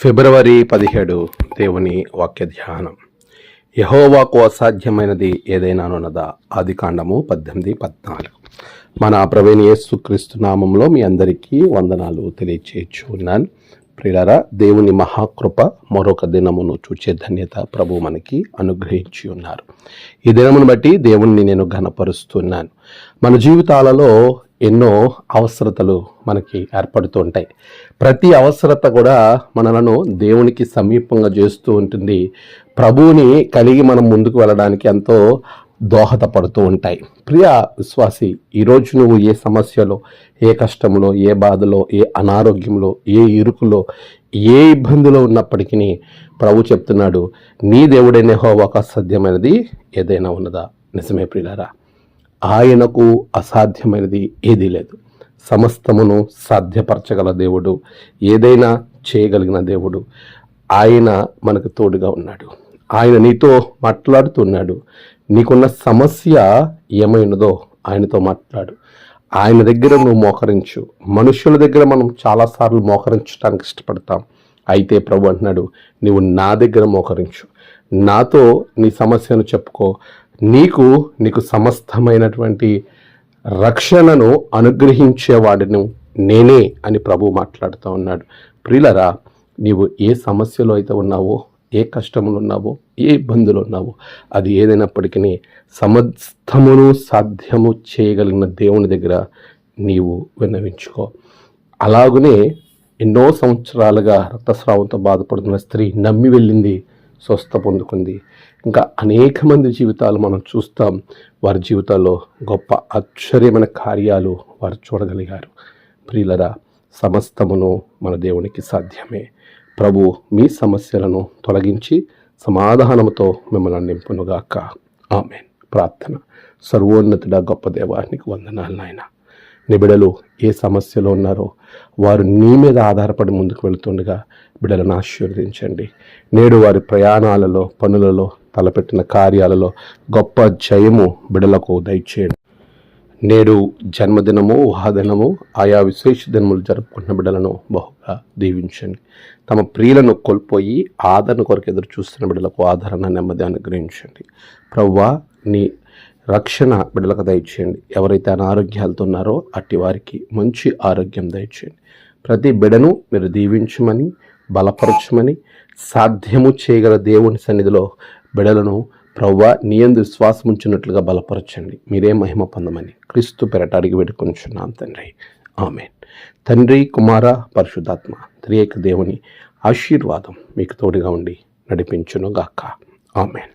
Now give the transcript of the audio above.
ఫిబ్రవరి 17 దేవుని వాక్య ధ్యానం. యెహోవాకు అసాధ్యమైనది ఏదైనానున్నదా? ఆదికాండము 18:14. మన ప్రభువైన యేసుక్రీస్తు నామంలో మీ అందరికీ వందనాలు తెలియచేయుచున్నాను. ప్రియులారా, దేవుని మహాకృప మరొక దినమును చూచే ధన్యత ప్రభు మనకి అనుగ్రహించి ఉన్నారు. ఈ దినమును బట్టి దేవుణ్ణి నేను ఘనపరుస్తున్నాను. మన జీవితాలలో ఎన్నో అవసరతలు మనకి ఏర్పడుతూ ఉంటాయి. ప్రతి అవసరత కూడా మనలను దేవునికి సమీపంగా చేస్తూ ఉంటుంది. ప్రభువుని కలిగి మనం ముందుకు వెళ్ళడానికి ఎంతో దోహదపడుతూ ఉంటాయి. ప్రియ విశ్వాసి, ఈరోజు నువ్వు ఏ సమస్యలో, ఏ కష్టంలో, ఏ బాధలో, ఏ అనారోగ్యంలో, ఏ ఇరుకులో, ఏ ఇబ్బందిలో ఉన్నప్పటికీ ప్రభు చెప్తున్నాడు, నీ దేవుడైన యెహోవాకు అసాధ్యమైనది ఏదైనా ఉన్నదా? నిజమే ప్రియులారా, ఆయనకు అసాధ్యమైనది ఏదీ లేదు. సమస్తమును సాధ్యపరచగల దేవుడు, ఏదైనా చేయగలిగిన దేవుడు. ఆయన మనకు తోడుగా ఉన్నాడు. ఆయన నీతో మాట్లాడుతున్నాడు. నీకున్న సమస్య ఏమైనదో ఆయనతో మాట్లాడు. ఆయన దగ్గర నువ్వు మోకరించు. మనుషుల దగ్గర మనం చాలాసార్లు మోకరించడానికి ఇష్టపడతాం. అయితే ప్రభు అంటున్నాడు, నీవు నా దగ్గర మోకరించు, నాతో నీ సమస్యను చెప్పుకో, నీకు సమస్తమైనటువంటి రక్షణను అనుగ్రహించేవాడిని నేనే అని ప్రభు మాట్లాడుతూ ఉన్నాడు. ప్రియులరా, నీవు ఏ సమస్యలో అయితే ఉన్నావో, ఏ కష్టములు ఉన్నావో, ఏ ఇబ్బందులు ఉన్నావో, అది ఏదైనప్పటికీ సమస్తమును సాధ్యము చేయగలిగిన దేవుని దగ్గర నీవు విన్నవించుకో. అలాగనే ఎన్నో సంవత్సరాలుగా రక్తస్రావంతో బాధపడుతున్న స్త్రీ నమ్మి వెళ్ళింది, స్వస్థ పొందుకుంది. ఇంకా అనేక మంది జీవితాలు మనం చూస్తాం. వారి జీవితాల్లో గొప్ప ఆశ్చర్యమైన కార్యాలు వారు చూడగలిగారు. ప్రియులరా, సమస్తమును మన దేవునికి సాధ్యమే. ప్రభు మీ సమస్యలను తొలగించి సమాధానముతో మిమ్మల్ని నింపునుగాక. ఆమేన్. ప్రార్థన. సర్వోన్నతుడా గొప్ప దేవానికి వందనాలు నాయన. నీ బిడ్డలు ఏ సమస్యలో ఉన్నారో వారు నీ మీద ఆధారపడి ముందుకు వెళుతుండగా బిడ్డలను ఆశీర్వదించండి. నేడు వారి ప్రయాణాలలో, పనులలో, తలపెట్టిన కార్యాలలో గొప్ప జయము బిడ్డలకు దయచేయండి. నేడు జన్మదినము, ఊహాదినము, ఆయా విశేష దినములు జరుపుకున్న బిడ్డలను బహుగా దీవించండి. తమ ప్రియులను కోల్పోయి ఆదరణ కొరకు ఎదురు చూస్తున్న బిడ్డలకు ఆదరణ, నెమ్మది అనుగ్రహించండి. ప్రభువా, నీ రక్షణ బిడ్డలకు దయచేయండి. ఎవరైతే అనారోగ్యాలతో ఉన్నారో అట్టి వారికి మంచి ఆరోగ్యం దయచేయండి. ప్రతి బిడ్డను మీరు దీవించమని, బలపరచమని, సాధ్యము చేయగల దేవుని సన్నిధిలో బిడ్డలను ప్రభువా నీ యందు విశ్వాసం ఉంచినట్లుగా బలపరచండి. మీరే మహిమ పొందమని క్రీస్తు పేరట అడిగి వేడుకొనుచున్నాం తండ్రి. ఆమేన్. తండ్రి, కుమార, పరిశుద్ధాత్మ త్రియేక దేవుని ఆశీర్వాదం మీకు తోడుగా ఉండి నడిపించును గాక. ఆమేన్.